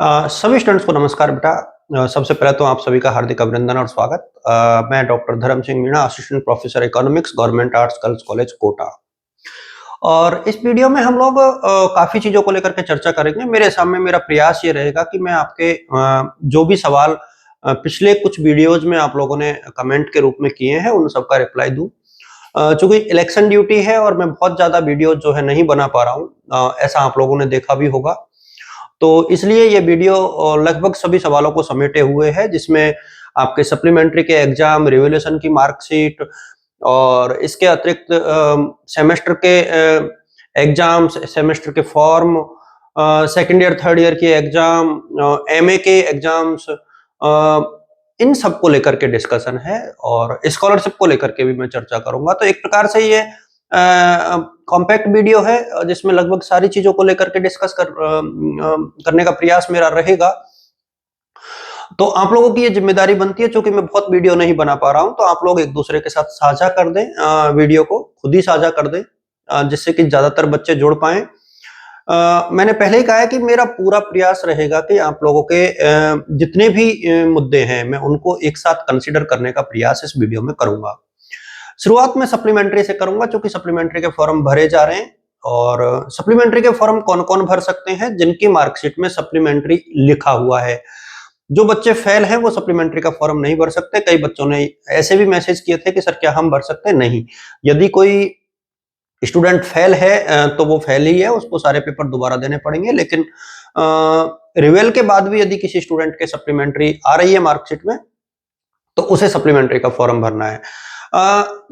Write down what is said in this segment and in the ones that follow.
सभी स्टूडेंट्स को नमस्कार बेटा। सबसे पहले तो आप सभी का हार्दिक अभिनंदन और स्वागत। मैं doctor Dharam Singh Meena, assistant professor economics, government arts girls college Kota. और इस वीडियो में हम लोग काफी चीजों को लेकर के चर्चा करेंगे। मेरे सामने मेरा प्रयास ये रहेगा कि मैं आपके जो भी सवाल पिछले कुछ वीडियोज में आप लोगों ने कमेंट के रूप में किए हैं उन सबका रिप्लाई दूं। चूंकि इलेक्शन ड्यूटी है और मैं बहुत ज्यादा वीडियो जो है नहीं बना पा रहा हूँ, ऐसा आप लोगों ने देखा भी होगा। तो इसलिए ये वीडियो लगभग सभी सवालों को समेटे हुए है, जिसमें आपके सप्लीमेंट्री के एग्जाम, रिवैल्यूएशन की मार्कशीट और इसके अतिरिक्त सेमेस्टर के एग्जाम, सेमेस्टर के form, second year third year के एग्जाम, एमए के एग्जाम्स, इन सब को लेकर के डिस्कशन है और स्कॉलरशिप को लेकर के भी मैं चर्चा करूंगा। तो एक प्रकार से ये कॉम्पैक्ट वीडियो है जिसमें लगभग सारी चीजों को लेकर के डिस्कस करने का प्रयास मेरा रहेगा। तो आप लोगों की ये जिम्मेदारी बनती है, चूंकि मैं बहुत वीडियो नहीं बना पा रहा हूं, तो आप लोग एक दूसरे के साथ साझा कर दें, वीडियो को खुद ही साझा कर दें, जिससे कि ज्यादातर बच्चे जुड़ पाएं। मैंने पहले ही कहा है कि मेरा पूरा प्रयास रहेगा कि आप लोगों के जितने भी मुद्दे हैं मैं उनको एक साथ कंसीडर करने का प्रयास इस वीडियो में करूंगा। शुरुआत में सप्लीमेंट्री से करूंगा, क्योंकि सप्लीमेंट्री के फॉर्म भरे जा रहे हैं। और सप्लीमेंट्री के फॉर्म कौन कौन भर सकते हैं? जिनकी मार्कशीट में सप्लीमेंट्री लिखा हुआ है। जो बच्चे फेल हैं वो सप्लीमेंट्री का फॉर्म नहीं भर सकते। कई बच्चों ने ऐसे भी मैसेज किए थे कि सर क्या हम भर सकते हैं? नहीं। यदि कोई स्टूडेंट फेल है तो वो फेल ही है, उसको सारे पेपर दोबारा देने पड़ेंगे। लेकिन रिवेल के बाद भी यदि किसी स्टूडेंट के सप्लीमेंट्री आ रही है मार्कशीट में, तो उसे सप्लीमेंट्री का फॉर्म भरना है।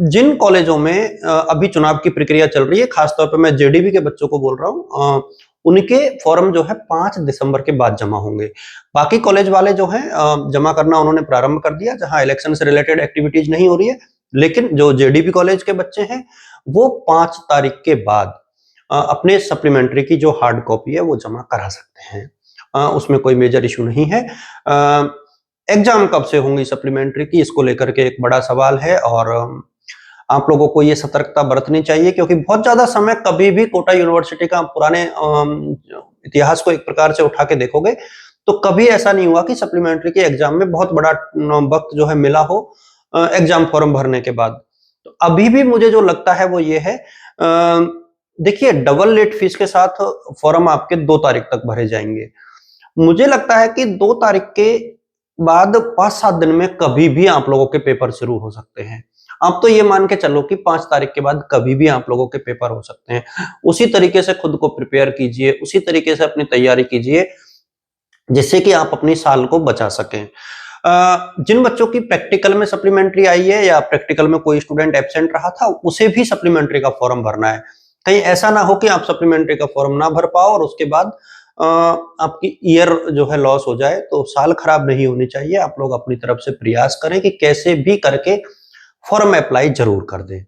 जिन कॉलेजों में अभी चुनाव की प्रक्रिया चल रही है, खासतौर पर मैं जेडीबी के बच्चों को बोल रहा हूँ, उनके फॉर्म जो है 5 दिसंबर के बाद जमा होंगे। बाकी कॉलेज वाले जो हैं जमा करना उन्होंने प्रारंभ कर दिया, जहां इलेक्शन से रिलेटेड एक्टिविटीज नहीं हो रही है। लेकिन जो जेडीबी कॉलेज के बच्चे हैं वो 5 तारीख के बाद अपने सप्लीमेंट्री की जो हार्ड कॉपी है वो जमा करा सकते हैं। उसमें कोई मेजर इशू नहीं है। एग्जाम कब से होंगी सप्लीमेंट्री की, इसको लेकर के एक बड़ा सवाल है और आप लोगों को ये सतर्कता बरतनी चाहिए, क्योंकि बहुत ज्यादा समय कभी भी कोटा यूनिवर्सिटी का पुराने इतिहास को एक प्रकार से उठा के देखोगे तो कभी ऐसा नहीं हुआ कि सप्लीमेंट्री के एग्जाम में बहुत बड़ा वक्त जो है मिला हो एग्जाम फॉर्म भरने के बाद। तो अभी भी मुझे जो लगता है वो ये है, देखिए डबल लेट फीस के साथ फॉर्म आपके 2 तारीख तक भरे जाएंगे। मुझे लगता है कि 2 तारीख के बाद 5-7 दिन में कभी भी आप लोगों के पेपर शुरू हो सकते हैं। आप तो ये मान के चलो कि 5 तारीख के बाद कभी भी आप लोगों के पेपर हो सकते हैं। उसी तरीके से खुद को प्रिपेयर कीजिए, उसी तरीके से अपनी तैयारी कीजिए, जिससे कि आप अपनी साल को बचा सकें। जिन बच्चों की प्रैक्टिकल में सप्लीमेंट्री आई है या प्रैक्टिकल में कोई स्टूडेंट एब्सेंट रहा था, उसे भी सप्लीमेंट्री का फॉर्म भरना है। कहीं ऐसा ना हो कि आप सप्लीमेंट्री का फॉर्म ना भर पाओ और उसके बाद आपकी ईयर जो है लॉस हो जाए। तो साल खराब नहीं होनी चाहिए। आप लोग अपनी तरफ से प्रयास करें कि कैसे भी करके फॉर्म अप्लाई जरूर कर दें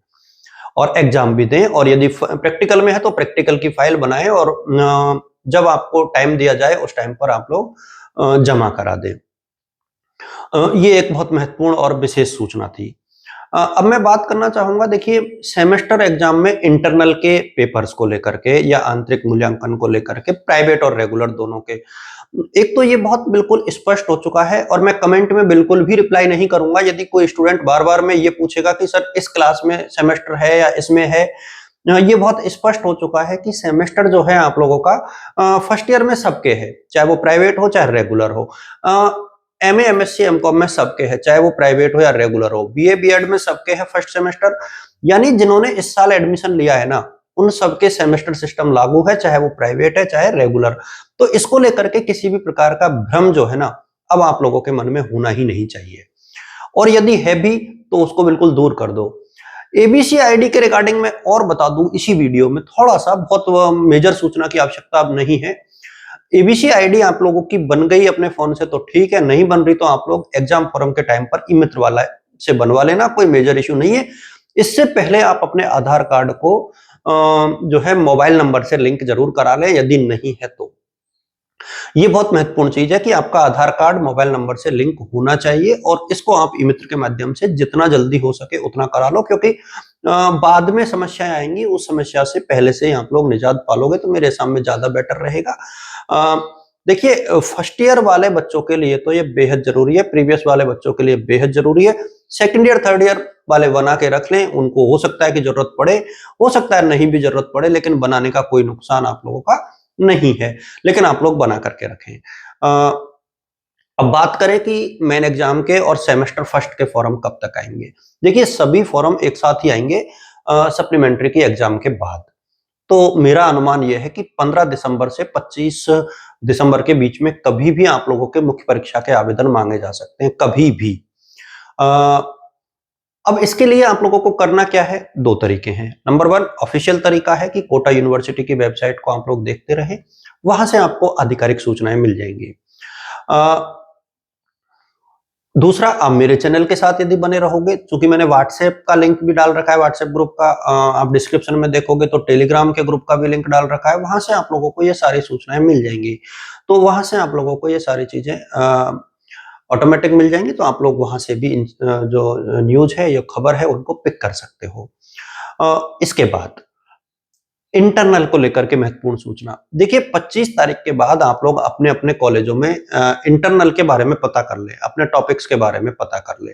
और एग्जाम भी दें। और यदि प्रैक्टिकल में है तो प्रैक्टिकल की फाइल बनाएं और जब आपको टाइम दिया जाए उस टाइम पर आप लोग जमा करा दें। ये एक बहुत महत्वपूर्ण और विशेष सूचना थी। अब मैं बात करना चाहूंगा, देखिए सेमेस्टर एग्जाम में इंटरनल के पेपर्स को लेकर के या आंतरिक मूल्यांकन को लेकर के, प्राइवेट और रेगुलर दोनों के, एक तो ये बहुत बिल्कुल स्पष्ट हो चुका है और मैं कमेंट में बिल्कुल भी रिप्लाई नहीं करूंगा यदि कोई स्टूडेंट बार बार में ये पूछेगा कि सर इस क्लास में सेमेस्टर है या इसमें है। ये बहुत स्पष्ट हो चुका है कि सेमेस्टर जो है आप लोगों का फर्स्ट ईयर में सबके है, चाहे वो प्राइवेट हो चाहे रेगुलर हो। एमए, एमएससी, एमकॉम में सबके है, चाहे वो प्राइवेट हो या रेगुलर हो। बीए, बीएड में सबके है फर्स्ट सेमेस्टर। यानी जिन्होंने इस साल एडमिशन लिया है ना, उन सबके सेमेस्टर सिस्टम लागू है, चाहे वो प्राइवेट है चाहे रेगुलर। तो इसको लेकर के किसी भी प्रकार का भ्रम जो है ना, अब आप लोगों के मन में होना ही नहीं चाहिए। और यदि है भी तो उसको बिल्कुल दूर कर दो। एबीसी आईडी के रिगार्डिंग में और बता दूं इसी वीडियो में, थोड़ा सा, बहुत मेजर सूचना की आवश्यकता अब नहीं है। एबीसी आईडी आप लोगों की बन गई अपने फोन से तो ठीक है, नहीं बन रही तो आप लोग एग्जाम फॉर्म के टाइम पर ई मित्र वाला से बनवा लेना, कोई मेजर इश्यू नहीं है। इससे पहले आप अपने आधार कार्ड को जो है मोबाइल नंबर से लिंक जरूर करा लें, यदि नहीं है तो। ये बहुत महत्वपूर्ण चीज है कि आपका आधार कार्ड मोबाइल नंबर से लिंक होना चाहिए और इसको आप ई मित्र के माध्यम से जितना जल्दी हो सके उतना करा लो, क्योंकि बाद में समस्याएं आएंगी, उस समस्या से पहले से ही आप लोग निजात पालोगे तो मेरे हिसाब में ज्यादा बेटर रहेगा। देखिए फर्स्ट ईयर वाले बच्चों के लिए तो ये बेहद जरूरी है, प्रीवियस वाले बच्चों के लिए बेहद जरूरी है। सेकंड ईयर थर्ड ईयर वाले बना के रख लें, उनको हो सकता है कि जरूरत पड़े, हो सकता है नहीं भी जरूरत पड़े, लेकिन बनाने का कोई नुकसान आप लोगों का नहीं है, लेकिन आप लोग बना करके रखें। अब बात करें कि मेन एग्जाम के और सेमेस्टर फर्स्ट के फॉर्म कब तक आएंगे। देखिए सभी फॉर्म एक साथ ही आएंगे सप्लीमेंट्री की एग्जाम के बाद। तो मेरा अनुमान यह है कि 15 दिसंबर से 25 दिसंबर के बीच में कभी भी आप लोगों के मुख्य परीक्षा के आवेदन मांगे जा सकते हैं, कभी भी। अब इसके लिए आप लोगों को करना क्या है, दो तरीके हैं। नंबर वन, ऑफिशियल तरीका है कि कोटा यूनिवर्सिटी की वेबसाइट को आप लोग देखते रहें, वहां से आपको आधिकारिक सूचनाएं मिल जाएंगी। दूसरा, आप मेरे चैनल के साथ यदि बने रहोगे, चूंकि मैंने व्हाट्सएप का लिंक भी डाल रखा है, व्हाट्सएप ग्रुप का आप डिस्क्रिप्शन में देखोगे तो टेलीग्राम के ग्रुप का भी लिंक डाल रखा है, वहां से आप लोगों को ये सारी सूचनाएं मिल जाएंगी। तो वहां से आप लोगों को ये सारी चीजें ऑटोमेटिक मिल जाएंगी, तो आप लोग वहां से भी जो न्यूज है, ये खबर है, उनको पिक कर सकते हो। इसके बाद इंटरनल को लेकर के महत्वपूर्ण सूचना। देखिए 25 तारीख के बाद आप लोग अपने अपने कॉलेजों में इंटरनल के बारे में पता कर ले, अपने टॉपिक्स के बारे में पता कर ले।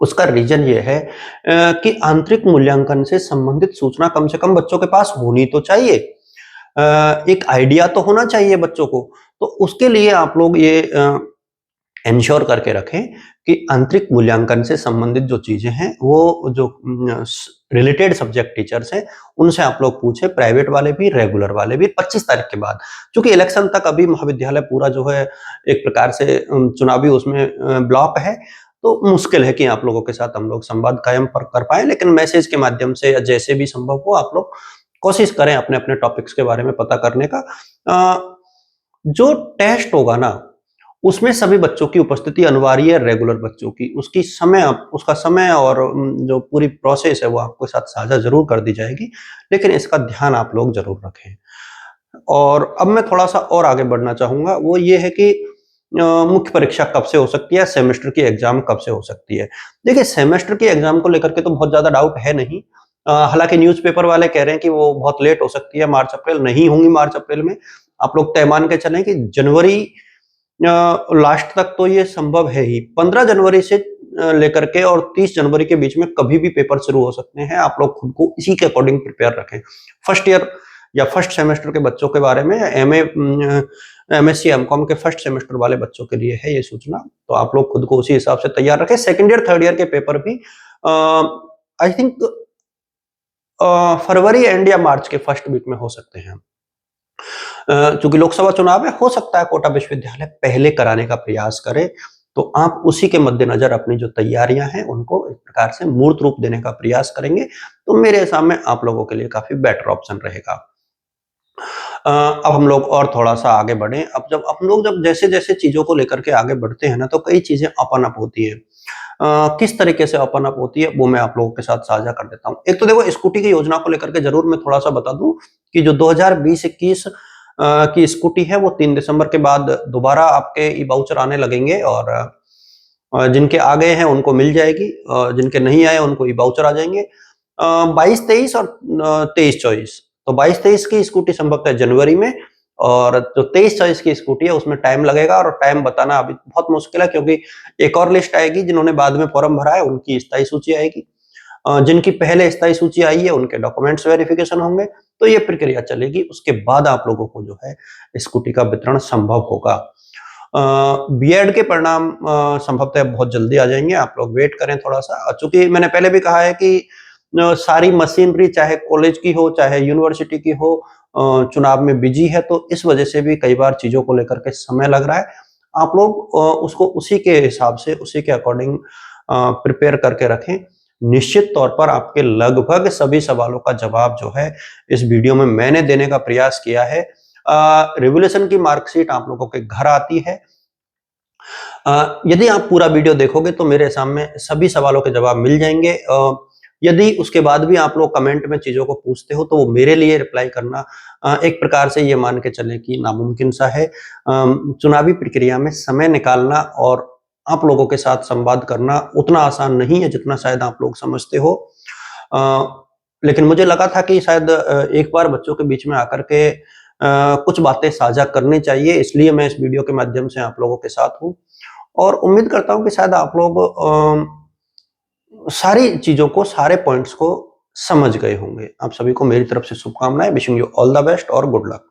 उसका रीजन ये है कि आंतरिक मूल्यांकन से संबंधित सूचना कम से कम बच्चों के पास होनी तो चाहिए, एक आइडिया तो होना चाहिए बच्चों को। तो उसके लिए आप लोग ये इंश्योर करके रखें कि आंतरिक मूल्यांकन से संबंधित जो चीजें हैं, वो जो रिलेटेड सब्जेक्ट टीचर्स हैं, उनसे आप लोग पूछे, प्राइवेट वाले भी, रेगुलर वाले भी, 25 तारीख के बाद। क्योंकि इलेक्शन तक अभी महाविद्यालय पूरा जो है एक प्रकार से चुनावी उसमें ब्लॉक है, तो मुश्किल है कि आप लोगों के साथ हम लोग संवाद कायम कर पाए, लेकिन मैसेज के माध्यम से या जैसे भी संभव हो आप लोग कोशिश करें अपने अपने टॉपिक्स के बारे में पता करने का। जो टेस्ट होगा ना, उसमें सभी बच्चों की उपस्थिति अनिवार्य है, रेगुलर बच्चों की। उसका समय और जो पूरी प्रोसेस है वो आपके साथ साझा जरूर कर दी जाएगी, लेकिन इसका ध्यान आप लोग जरूर रखें। और अब मैं थोड़ा सा और आगे बढ़ना चाहूंगा, वो ये है कि मुख्य परीक्षा कब से हो सकती है, सेमेस्टर की एग्जाम कब से हो सकती है। देखिए सेमेस्टर की एग्जाम को लेकर के तो बहुत ज्यादा डाउट है नहीं। हालांकि न्यूज़पेपर वाले कह रहे हैं कि वो बहुत लेट हो सकती है, मार्च अप्रैल नहीं होंगी। मार्च अप्रैल में आप लोग तय मान के चलें कि जनवरी लास्ट तक तो ये संभव है ही। 15 जनवरी से लेकर के और 30 जनवरी के बीच में कभी भी पेपर शुरू हो सकते हैं। आप लोग खुद को इसी के अकॉर्डिंग प्रिपेयर रखें। फर्स्ट ईयर या फर्स्ट सेमेस्टर के बच्चों के बारे में, एमएससी एमकॉम के फर्स्ट सेमेस्टर वाले बच्चों के लिए है ये सूचना, तो आप लोग खुद को उसी हिसाब से तैयार रखें। सेकेंड ईयर थर्ड ईयर के पेपर भी आई थिंक फरवरी एंड या मार्च के फर्स्ट वीक में हो सकते हैं। चूंकि लोकसभा चुनाव है, हो सकता है कोटा विश्वविद्यालय पहले कराने का प्रयास करे, तो आप उसी के मद्देनजर अपनी जो तैयारियां हैं उनको एक प्रकार से मूर्त रूप देने का प्रयास करेंगे, तो मेरे हिसाब में आप लोगों के लिए काफी बेटर ऑप्शन रहेगा। अब हम लोग और थोड़ा सा आगे बढ़े। अब जब जैसे जैसे चीजों को लेकर के आगे बढ़ते हैं ना, तो कई चीजें ओपन अप होती है। किस तरीके से ओपन अप होती है वो मैं आप लोगों के साथ साझा कर देता हूँ। एक तो देखो, स्कूटी की योजना को लेकर के जरूर मैं थोड़ा सा बता दूं कि जो 2020-21 की स्कूटी है, वो 3 दिसंबर के बाद दोबारा आपके ई वाउचर आने लगेंगे, और जिनके आ गए हैं उनको मिल जाएगी, जिनके नहीं आए उनको ई वाउचर आ जाएंगे। 22-23 और 23-24, तो 22-23 की स्कूटी संभवतः जनवरी में, और जो 23-24 की स्कूटी है उसमें टाइम लगेगा, और टाइम बताना अभी बहुत मुश्किल है, क्योंकि एक और लिस्ट आएगी। जिन्होंने बाद में फॉर्म भरा है उनकी स्थायी सूची आएगी, जिनकी पहले स्थायी सूची आई है उनके डॉक्यूमेंट्स वेरिफिकेशन होंगे, तो ये प्रक्रिया चलेगी। उसके बाद आप लोगों को जो है स्कूटी का वितरण संभव होगा। बीएड के परिणाम संभवतः बहुत जल्दी आ जाएंगे, आप लोग वेट करें थोड़ा सा। चूंकि मैंने पहले भी कहा है कि सारी मशीनरी चाहे कॉलेज की हो चाहे यूनिवर्सिटी की हो, चुनाव में बिजी है, तो इस वजह से भी कई बार चीजों को लेकर के समय लग रहा है। आप लोग उसको उसी के हिसाब से, उसी के अकॉर्डिंग प्रिपेयर करके रखें। निश्चित तौर पर आपके लगभग सभी सवालों का जवाब जो है इस वीडियो में मैंने देने का प्रयास किया है। रिवोल्यूशन की मार्कशीट आप लोगों के घर आती है। यदि आप पूरा वीडियो देखोगे तो मेरे सामने सभी सवालों के जवाब मिल जाएंगे। यदि उसके बाद भी आप लोग कमेंट में चीजों को पूछते हो, तो वो मेरे लिए रिप्लाई करना एक प्रकार से ये मान के चले कि नामुमकिन सा है। चुनावी प्रक्रिया में समय निकालना और आप लोगों के साथ संवाद करना उतना आसान नहीं है जितना शायद आप लोग समझते हो। लेकिन मुझे लगा था कि शायद एक बार बच्चों के बीच में आकर के कुछ बातें साझा करनी चाहिए, इसलिए मैं इस वीडियो के माध्यम से आप लोगों के साथ हूँ और उम्मीद करता हूँ कि शायद आप लोग सारी चीज़ों को, सारे पॉइंट्स को समझ गए होंगे। आप सभी को मेरी तरफ से शुभकामनाएँ, wishing you all the best और गुड लक।